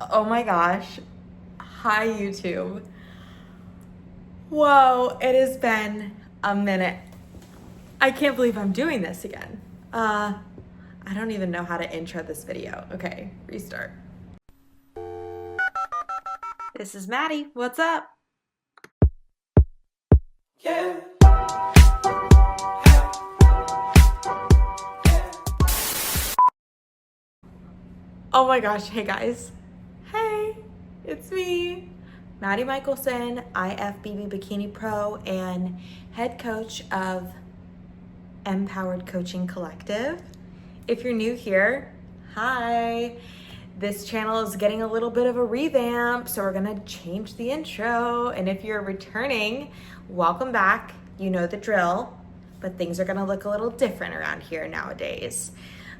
Oh my gosh. Hi, YouTube. Whoa, it has been a minute. I can't believe I'm doing this again. I don't even know how to intro this video. Okay, restart. This is Maddie. What's up? Yeah. Oh my gosh, hey guys. Hey, it's me, Maddie Michelson, IFBB Bikini Pro and head coach of MPowered Coaching Collective. If you're new here, hi. This channel is getting a little bit of a revamp, so we're gonna change the intro. And if you're returning, welcome back. You know the drill, but things are gonna look a little different around here nowadays.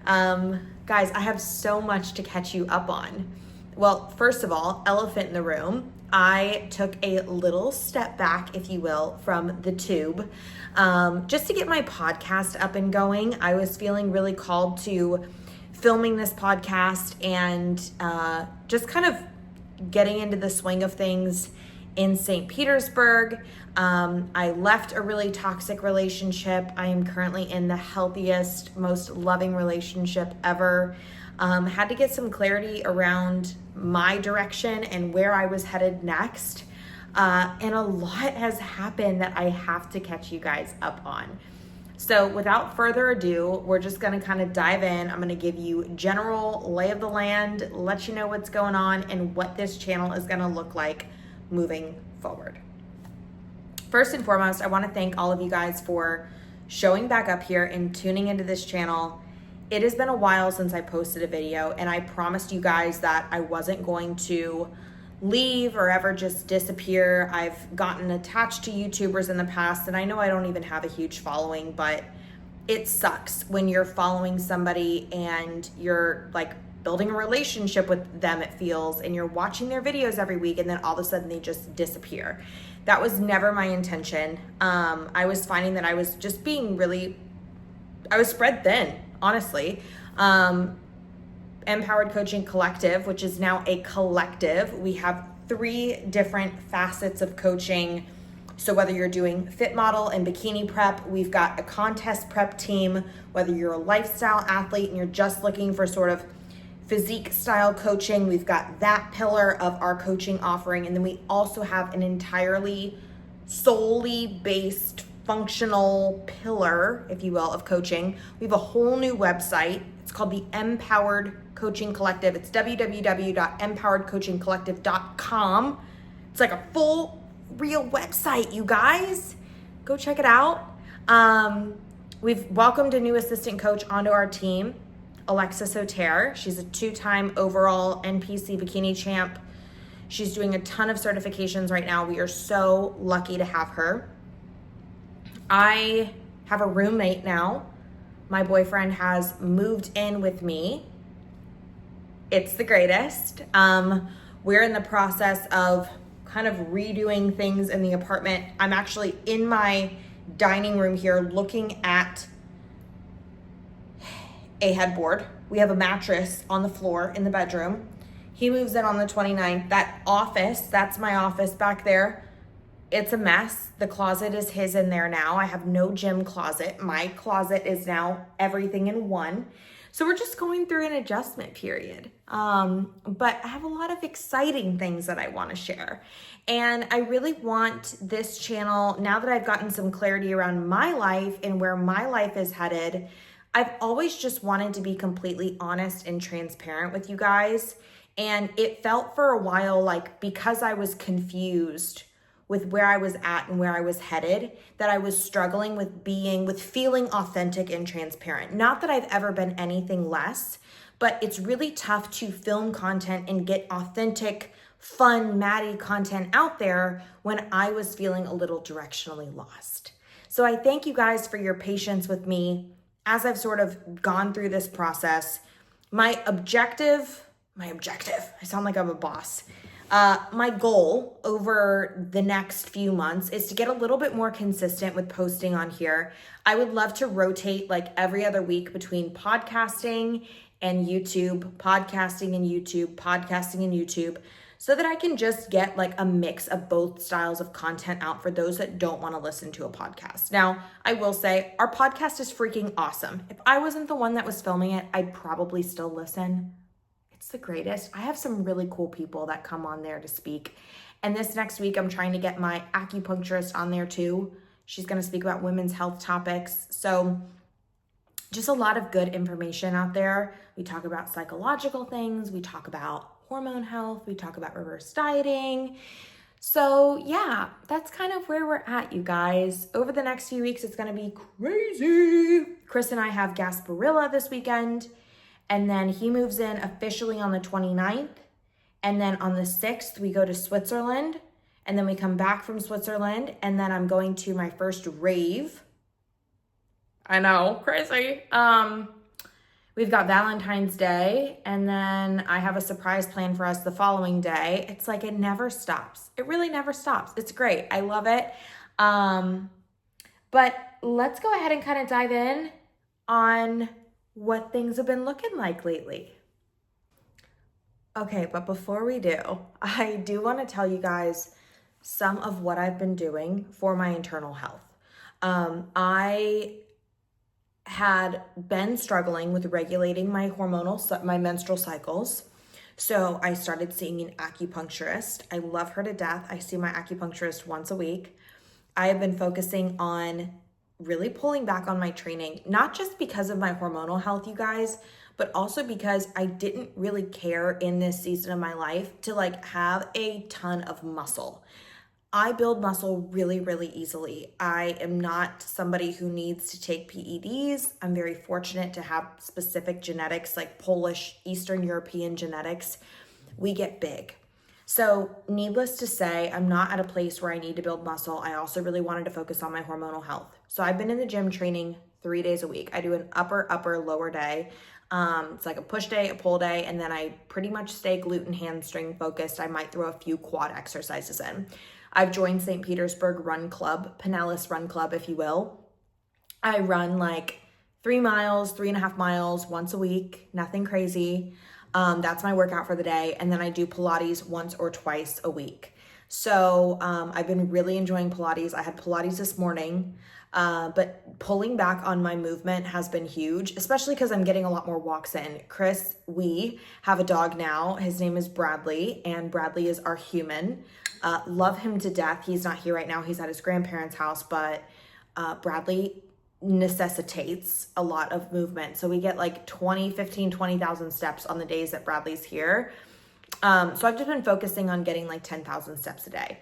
Guys, I have so much to catch you up on. Well, first of all, elephant in the room. I took a little step back, if you will, from the tube, just to get my podcast up and going. I was feeling really called to filming this podcast and just kind of getting into the swing of things in St. Petersburg. I left a really toxic relationship. I am currently in the healthiest, most loving relationship ever. Had to get some clarity around my direction and where I was headed next. And a lot has happened that I have to catch you guys up on. So without further ado, we're just gonna kind of dive in. I'm gonna give you general lay of the land, let you know what's going on and what this channel is gonna look like moving forward. First and foremost, I wanna thank all of you guys for showing back up here and tuning into this channel. It has been a while since I posted a video, and I promised you guys that I wasn't going to leave or ever just disappear. I've gotten attached to YouTubers in the past, and I know I don't even have a huge following, but it sucks when you're following somebody and you're like building a relationship with them, it feels, and you're watching their videos every week, and then all of a sudden they just disappear. That was never my intention. I was finding that I was just being I was spread thin, honestly. MPowered Coaching Collective, which is now a collective. We have 3 different facets of coaching. So whether you're doing fit model and bikini prep, we've got a contest prep team. Whether you're a lifestyle athlete and you're just looking for sort of physique style coaching, we've got that pillar of our coaching offering. And then we also have an entirely solely based functional pillar, if you will, of coaching. We have a whole new website. It's called the MPowered Coaching Collective. It's www.empoweredcoachingcollective.com. It's like a full, real website, you guys. Go check it out. We've welcomed a new assistant coach onto our team, Alexa Soter. She's a 2-time overall NPC bikini champ. She's doing a ton of certifications right now. We are so lucky to have her. I have a roommate now. My boyfriend has moved in with me. It's the greatest. We're in the process of kind of redoing things in the apartment. I'm actually in my dining room here looking at a headboard. We have a mattress on the floor in the bedroom. He moves in on the 29th. That office, that's my office back there. It's a mess. The closet is his in there now. I have no gym closet. My closet is now everything in one. So we're just going through an adjustment period. But I have a lot of exciting things that I want to share. And I really want this channel, now that I've gotten some clarity around my life and where my life is headed, I've always just wanted to be completely honest and transparent with you guys. And it felt for a while like because I was confused with where I was at and where I was headed, that I was struggling with feeling authentic and transparent. Not that I've ever been anything less, but it's really tough to film content and get authentic, fun, Maddie content out there when I was feeling a little directionally lost. So I thank you guys for your patience with me as I've sort of gone through this process. My objective, I sound like I'm a boss. My goal over the next few months is to get a little bit more consistent with posting on here. I would love to rotate like every other week between podcasting and YouTube, podcasting and YouTube, so that I can just get like a mix of both styles of content out for those that don't want to listen to a podcast. Now, I will say our podcast is freaking awesome. If I wasn't the one that was filming it, I'd probably still listen. It's the greatest. I have some really cool people that come on there to speak. And this next week, I'm trying to get my acupuncturist on there too. She's going to speak about women's health topics. So just a lot of good information out there. We talk about psychological things. We talk about hormone health. We talk about reverse dieting. So yeah, that's kind of where we're at, you guys. Over the next few weeks, it's going to be crazy. Chris and I have Gasparilla this weekend. And then he moves in officially on the 29th. And then on the 6th, we go to Switzerland. And then we come back from Switzerland. And then I'm going to my first rave. I know, crazy. We've got Valentine's Day, and then I have a surprise plan for us the following day. It's like it never stops. It really never stops. It's great. I love it. But let's go ahead and kind of dive in on what things have been looking like lately. Okay, but before we do, I do want to tell you guys some of what I've been doing for my internal health. I had been struggling with regulating my my menstrual cycles. So I started seeing an acupuncturist. I love her to death. I see my acupuncturist once a week. I have been focusing on really pulling back on my training, not just because of my hormonal health, you guys, but also because I didn't really care in this season of my life to like have a ton of muscle. I build muscle really, really easily. I am not somebody who needs to take PEDs. I'm very fortunate to have specific genetics like Polish, Eastern European genetics. We get big. So needless to say, I'm not at a place where I need to build muscle. I also really wanted to focus on my hormonal health. So I've been in the gym training 3 days a week. I do an upper, lower day. It's like a push day, a pull day, and then I pretty much stay glute and hamstring focused. I might throw a few quad exercises in. I've joined St. Petersburg Run Club, Pinellas Run Club, if you will. I run like 3 miles, 3.5 miles once a week, nothing crazy. That's my workout for the day. And then I do Pilates once or twice a week. So I've been really enjoying Pilates. I had Pilates this morning, but pulling back on my movement has been huge, especially because I'm getting a lot more walks in. We have a dog now. His name is Bradley, and Bradley is our human. Love him to death. He's not here right now. He's at his grandparents' house, but Bradley necessitates a lot of movement. So we get like 20,000 steps on the days that Bradley's here. So I've just been focusing on getting like 10,000 steps a day.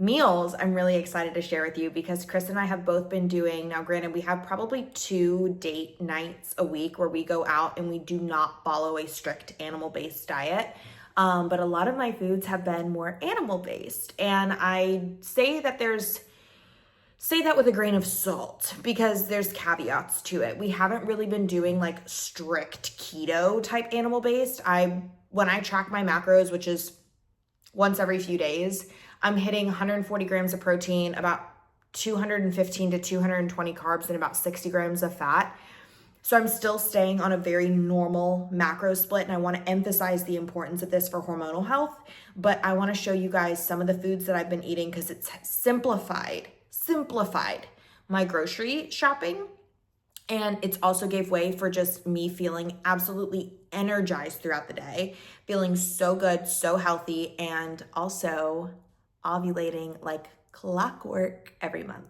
Meals, I'm really excited to share with you because Chris and I have both been doing, now granted, we have probably 2 date nights a week where we go out and we do not follow a strict animal-based diet. But a lot of my foods have been more animal-based. And I say that with a grain of salt because there's caveats to it. We haven't really been doing like strict keto type animal-based. When I track my macros, which is once every few days, I'm hitting 140 grams of protein, about 215 to 220 carbs, and about 60 grams of fat. So I'm still staying on a very normal macro split, and I want to emphasize the importance of this for hormonal health, but I want to show you guys some of the foods that I've been eating because it's simplified my grocery shopping, and it's also gave way for just me feeling absolutely energized throughout the day, feeling so good, so healthy, and also ovulating like clockwork every month.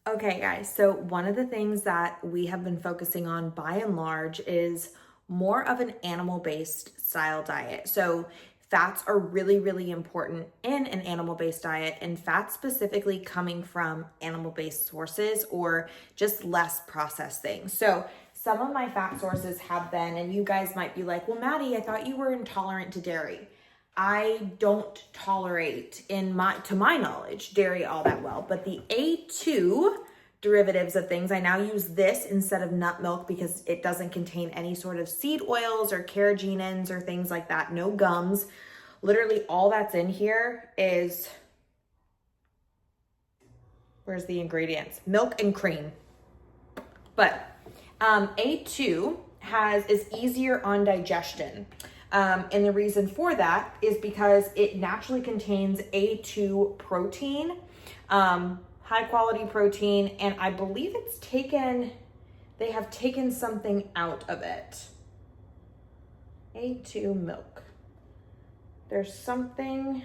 Okay, guys, so one of the things that we have been focusing on by and large is more of an animal-based style diet. So fats are really, really important in an animal-based diet, and fats specifically coming from animal-based sources or just less processed things. So some of my fat sources have been, and you guys might be like, well, Maddie, I thought you were intolerant to dairy. I don't tolerate, to my knowledge, dairy all that well, but the A2 derivatives of things, I now use this instead of nut milk because it doesn't contain any sort of seed oils or carrageenans or things like that, no gums. Literally all that's in here is, where's the ingredients? Milk and cream. But A2 is easier on digestion. And the reason for that is because it naturally contains A2 protein, high quality protein, and I believe they have taken something out of it. A2 milk. There's something,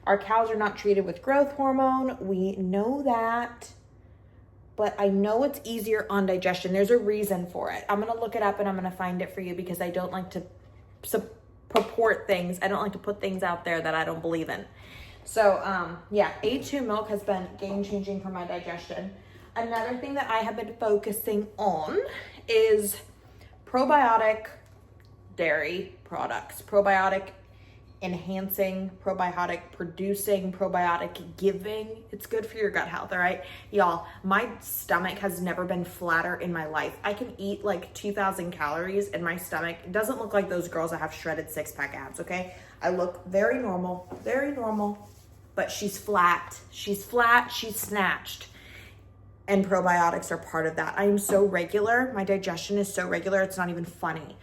our cows are not treated with growth hormone. We know that, but I know it's easier on digestion. There's a reason for it. I'm gonna look it up and I'm gonna find it for you because I don't like to purport things. I don't like to put things out there that I don't believe in. So yeah, A2 milk has been game changing for my digestion. Another thing that I have been focusing on is probiotic dairy products, probiotic enhancing, probiotic producing, probiotic giving. It's good for your gut health, all right? Y'all, my stomach has never been flatter in my life. I can eat like 2,000 calories and my stomach doesn't look like those girls that have shredded six-pack abs, okay? I look very normal, but she's flat. She's flat, she's snatched. And probiotics are part of that. I am so regular. My digestion is so regular, it's not even funny.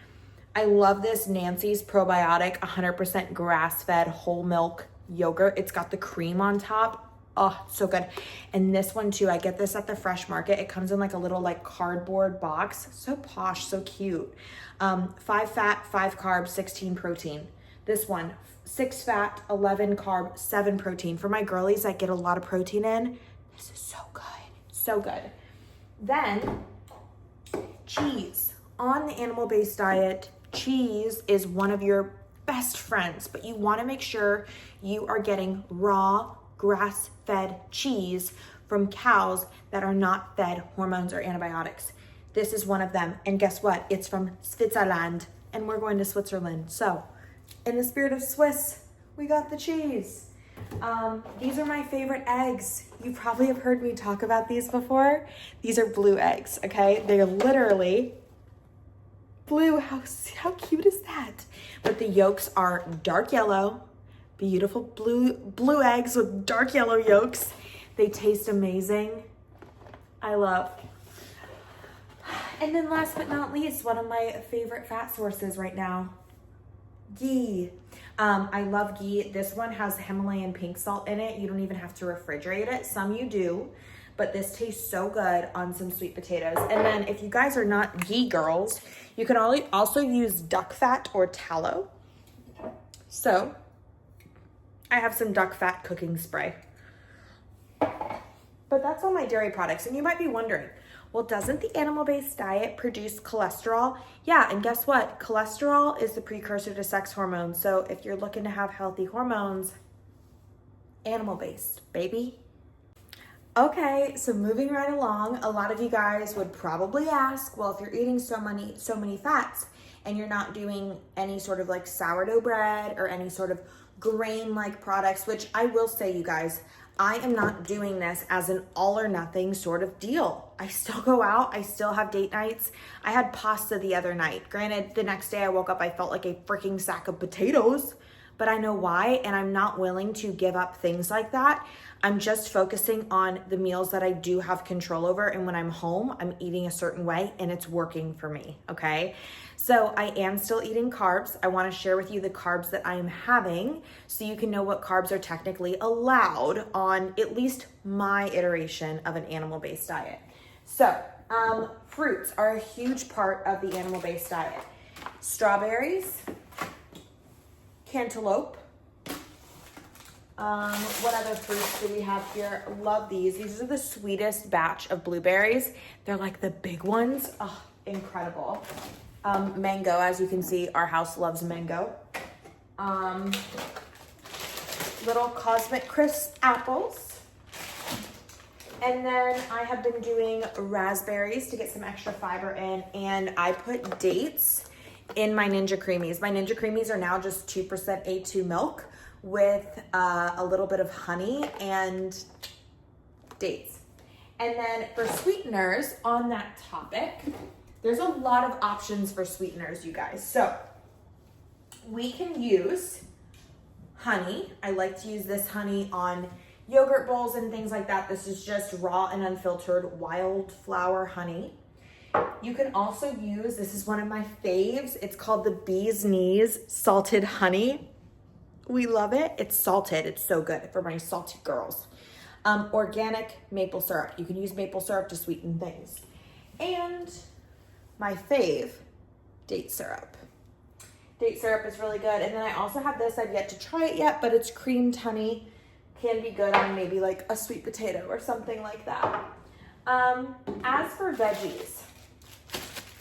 I love this Nancy's probiotic, 100% grass-fed whole milk yogurt. It's got the cream on top. Oh, so good. And this one too, I get this at the Fresh Market. It comes in like a little like cardboard box. So posh, so cute. 5 fat, 5 carbs, 16 protein. This one, 6 fat, 11 carb, 7 protein. For my girlies that get a lot of protein in, this is so good, so good. Then cheese. On the animal-based diet, cheese is one of your best friends, but you want to make sure you are getting raw, grass-fed cheese from cows that are not fed hormones or antibiotics. This is one of them. And guess what? It's from Switzerland, and we're going to Switzerland. So in the spirit of Swiss, we got the cheese. These are my favorite eggs. You probably have heard me talk about these before. These are blue eggs, okay? They're literally blue. How cute is that? But the yolks are dark yellow, beautiful blue eggs with dark yellow yolks. They taste amazing. I love. And then last but not least, one of my favorite fat sources right now, ghee. I love ghee. This one has Himalayan pink salt in it. You don't even have to refrigerate it. Some you do, but this tastes so good on some sweet potatoes. And then if you guys are not ghee girls, you can also use duck fat or tallow. So I have some duck fat cooking spray. But that's all my dairy products. And you might be wondering, well, doesn't the animal-based diet produce cholesterol? Yeah, and guess what? Cholesterol is the precursor to sex hormones. So if you're looking to have healthy hormones, animal-based, baby. Okay, so moving right along, a lot of you guys would probably ask, well, if you're eating so many fats and you're not doing any sort of like sourdough bread or any sort of grain-like products, which I will say, you guys, I am not doing this as an all or nothing sort of deal. I still go out. I still have date nights. I had pasta the other night. Granted, the next day I woke up, I felt like a freaking sack of potatoes, but I know why, and I'm not willing to give up things like that. I'm just focusing on the meals that I do have control over, and when I'm home, I'm eating a certain way, and it's working for me, okay? So I am still eating carbs. I wanna share with you the carbs that I am having so you can know what carbs are technically allowed on at least my iteration of an animal-based diet. So fruits are a huge part of the animal-based diet. Strawberries, cantaloupe. What other fruits do we have here? Love these. These are the sweetest batch of blueberries. They're like the big ones. Oh, incredible. Mango, as you can see, our house loves mango. Little Cosmic Crisp apples. And then I have been doing raspberries to get some extra fiber in, and I put dates in my Ninja Creamies. My Ninja Creamies are now just 2% A2 milk with a little bit of honey and dates. And then for sweeteners, on that topic, there's a lot of options for sweeteners, you guys. So we can use honey. I like to use this honey on yogurt bowls and things like that. This is just raw and unfiltered wildflower honey. You can also use, this is one of my faves, it's called the Bee's Knees Salted Honey. We love it. It's salted. It's so good for my salty girls. Organic maple syrup. You can use maple syrup to sweeten things. And my fave, date syrup. Date syrup is really good. And then I also have this. I've yet to try it yet, but it's creamed honey. Can be good on maybe like a sweet potato or something like that. As for veggies,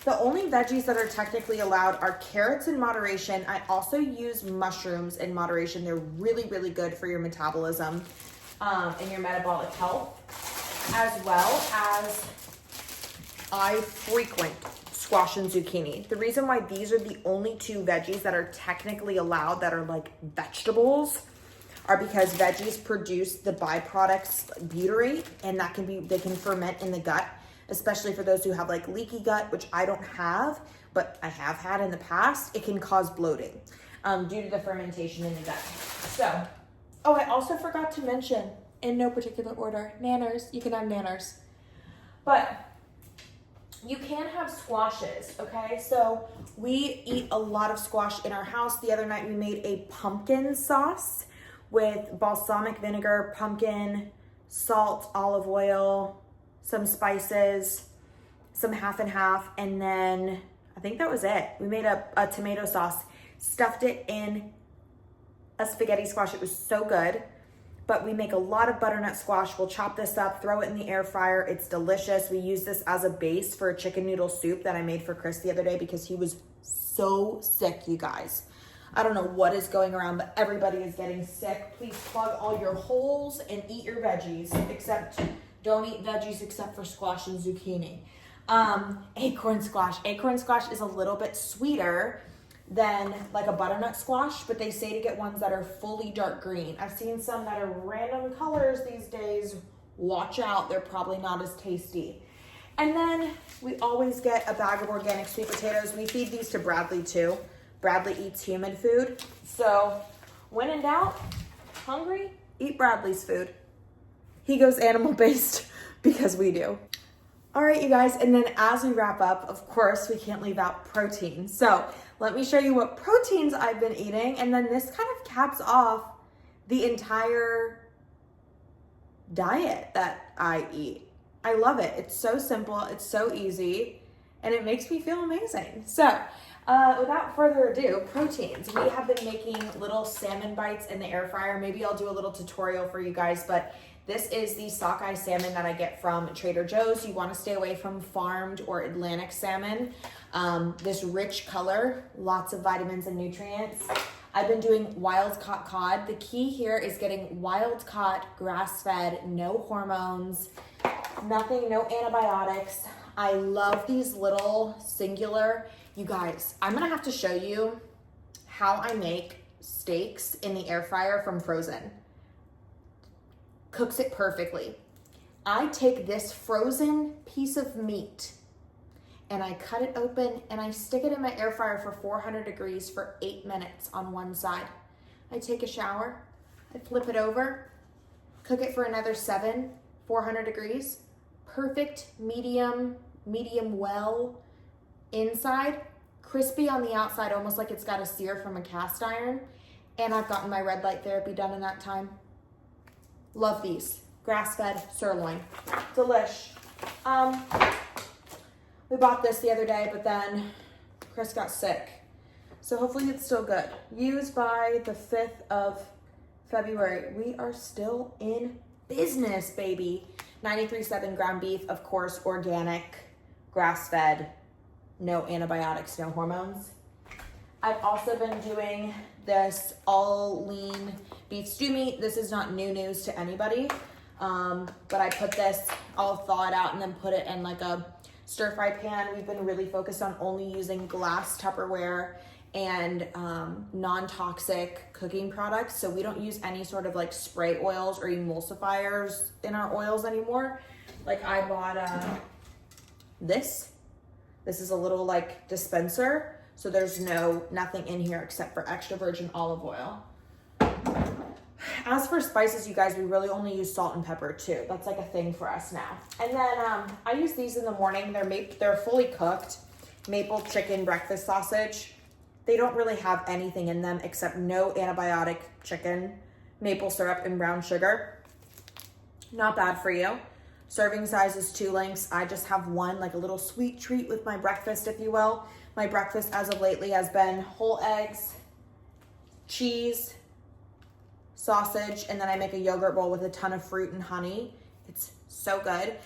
the only veggies that are technically allowed are carrots in moderation. I also use mushrooms in moderation. They're really, really good for your metabolism and your metabolic health, as well as I frequent squash and zucchini. The reason why these are the only two veggies that are technically allowed that are like vegetables are because veggies produce the byproducts butyrate, and that they can ferment in the gut, especially for those who have like leaky gut, which I don't have, but I have had in the past. It can cause bloating due to the fermentation in the gut. So, oh, I also forgot to mention, in no particular order, nanners. You can have nanners. But you can have squashes, okay? So we eat a lot of squash in our house. The other night we made a pumpkin sauce with balsamic vinegar, pumpkin, salt, olive oil, some spices, some half and half, and then I think that was it. We made a tomato sauce, stuffed it in a spaghetti squash. It was so good. But we make a lot of butternut squash. We'll chop this up, throw it in the air fryer. It's delicious. We use this as a base for a chicken noodle soup that I made for Chris the other day because he was so sick, you guys. I don't know what is going around, but everybody is getting sick. Please plug all your holes and eat your veggies, except don't eat veggies except for squash and zucchini. Acorn squash. Acorn squash is a little bit sweeter than like a butternut squash, but they say to get ones that are fully dark green. I've seen some that are random colors these days. Watch out, they're probably not as tasty. And then we always get a bag of organic sweet potatoes. We feed these to Bradley too. Bradley eats human food. So when in doubt, hungry, eat Bradley's food. He goes animal-based because we do. All right, you guys, and then as we wrap up, of course, we can't leave out protein. So let me show you what proteins I've been eating, and then this kind of caps off the entire diet that I eat. I love it. It's so simple, it's so easy, and it makes me feel amazing. So without further ado, proteins. We have been making little salmon bites in the air fryer. Maybe I'll do a little tutorial for you guys, but this is the sockeye salmon that I get from Trader Joe's. You want to stay away from farmed or Atlantic salmon. This rich color, lots of vitamins and nutrients. I've been doing wild caught cod. The key here is getting wild caught, grass-fed, no hormones, nothing, no antibiotics. I love these little singular. You guys, I'm gonna have to show you how I make steaks in the air fryer from frozen. Cooks it perfectly. I take this frozen piece of meat and I cut it open and I stick it in my air fryer for 400 degrees for 8 minutes on one side. I take a shower, I flip it over, cook it for another 7, 400 degrees. Perfect medium well inside, crispy on the outside, almost like it's got a sear from a cast iron. And I've gotten my red light therapy done in that time. Love these. Grass-fed sirloin. Delish. We bought this the other day, but then Chris got sick. So hopefully it's still good. Used by the 5th of February. We are still in business, baby. 93.7 ground beef, of course, organic, grass-fed, no antibiotics, no hormones. I've also been doing this all lean beef stew meat. This is not new news to anybody, but I put this, I'll thaw it out and then put it in like a stir fry pan. We've been really focused on only using glass Tupperware and non-toxic cooking products. So we don't use any sort of like spray oils or emulsifiers in our oils anymore. Like I bought this is a little like dispenser. So there's nothing in here except for extra virgin olive oil. As for spices, you guys, we really only use salt and pepper too. That's like a thing for us now. And then I use these in the morning. They're fully cooked maple chicken breakfast sausage. They don't really have anything in them except no antibiotic chicken, maple syrup, and brown sugar. Not bad for you. Serving size is 2 links. I just have one, like a little sweet treat with my breakfast, if you will. My breakfast as of lately has been whole eggs, cheese, sausage, and then I make a yogurt bowl with a ton of fruit and honey. It's so good.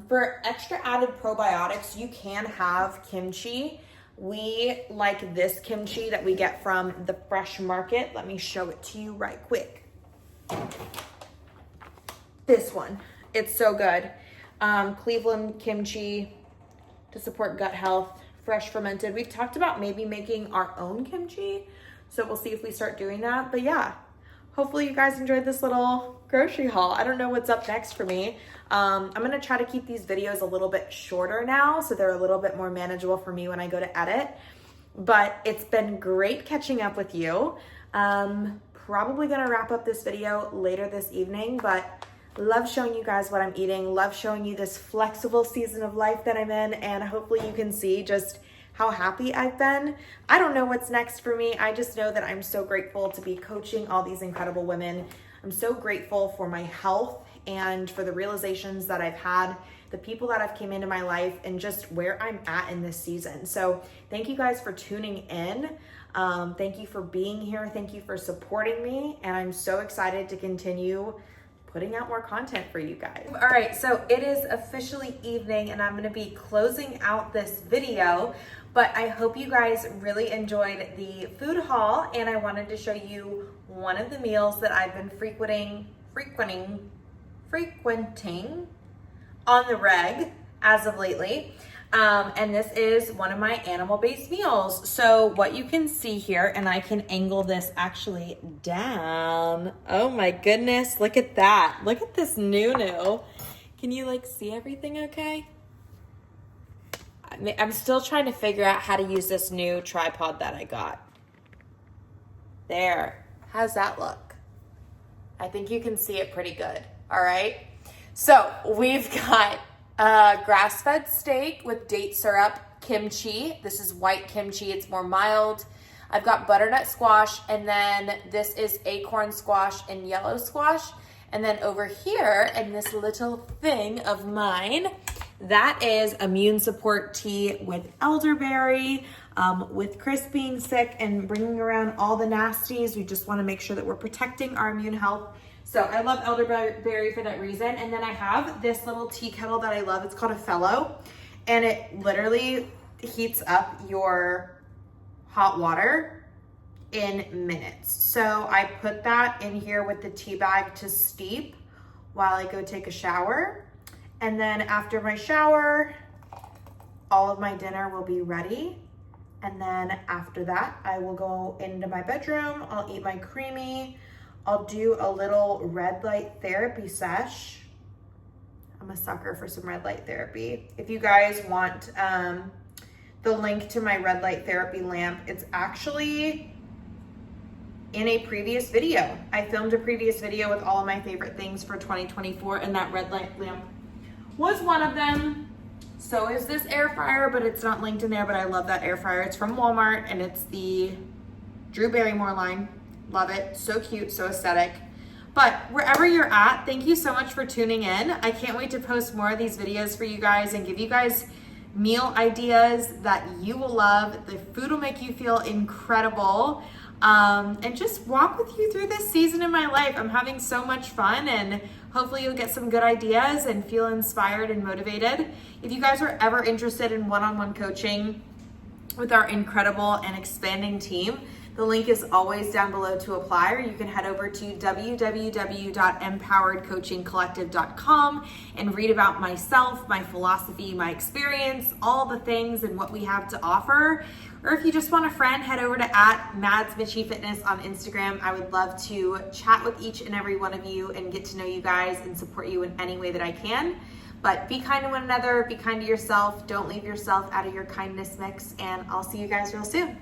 For extra added probiotics, you can have kimchi. We like this kimchi that we get from the fresh market. Let me show it to you right quick. This one, it's so good. Cleveland kimchi to support gut health, fresh fermented. We've talked about maybe making our own kimchi, so we'll see if we start doing that. But yeah, hopefully you guys enjoyed this little grocery haul. I don't know what's up next for me. I'm gonna try to keep these videos a little bit shorter now, so they're a little bit more manageable for me when I go to edit. But it's been great catching up with you. Probably gonna wrap up this video later this evening, but love showing you guys what I'm eating, love showing you this flexible season of life that I'm in, and hopefully you can see just how happy I've been. I don't know what's next for me. I just know that I'm so grateful to be coaching all these incredible women. I'm so grateful for my health and for the realizations that I've had, the people that have came into my life, and just where I'm at in this season. So thank you guys for tuning in. Thank you for being here. Thank you for supporting me. And I'm so excited to continue putting out more content for you guys. All right, so it is officially evening and I'm gonna be closing out this video, but I hope you guys really enjoyed the food haul, and I wanted to show you one of the meals that I've been frequenting on the reg as of lately. And this is one of my animal-based meals. So what you can see here, and I can angle this actually down. Oh my goodness, look at that. Look at this new. Can you like see everything okay? I'm still trying to figure out how to use this new tripod that I got. There, how's that look? I think you can see it pretty good, all right? So we've got grass-fed steak with date syrup, kimchi. This is white kimchi, it's more mild. I've got butternut squash, and then this is acorn squash and yellow squash. And then over here in this little thing of mine, that is immune support tea with elderberry. With Chris being sick and bringing around all the nasties, we just want to make sure that we're protecting our immune health. So I love elderberry for that reason. And then I have this little tea kettle that I love. It's called a Fellow, and it literally heats up your hot water in minutes. So I put that in here with the tea bag to steep while I go take a shower. And then after my shower, all of my dinner will be ready. And then after that, I will go into my bedroom. I'll eat my creamy. I'll do a little red light therapy sesh. I'm a sucker for some red light therapy. If you guys want the link to my red light therapy lamp, it's actually in a previous video. I filmed a previous video with all of my favorite things for 2024, and that red light lamp was one of them. So is this air fryer, but it's not linked in there, but I love that air fryer. It's from Walmart, and it's the Drew Barrymore line. Love it, so cute, so aesthetic. But wherever you're at, thank you so much for tuning in. I can't wait to post more of these videos for you guys and give you guys meal ideas that you will love. The food will make you feel incredible. And just walk with you through this season in my life. I'm having so much fun, and hopefully you'll get some good ideas and feel inspired and motivated. If you guys are ever interested in one-on-one coaching with our incredible and expanding team, the link is always down below to apply, or you can head over to www.empoweredcoachingcollective.com and read about myself, my philosophy, my experience, all the things and what we have to offer. Or if you just want a friend, head over to @MadsMitchieFitness on Instagram. I would love to chat with each and every one of you and get to know you guys and support you in any way that I can. But be kind to one another, be kind to yourself, don't leave yourself out of your kindness mix, and I'll see you guys real soon.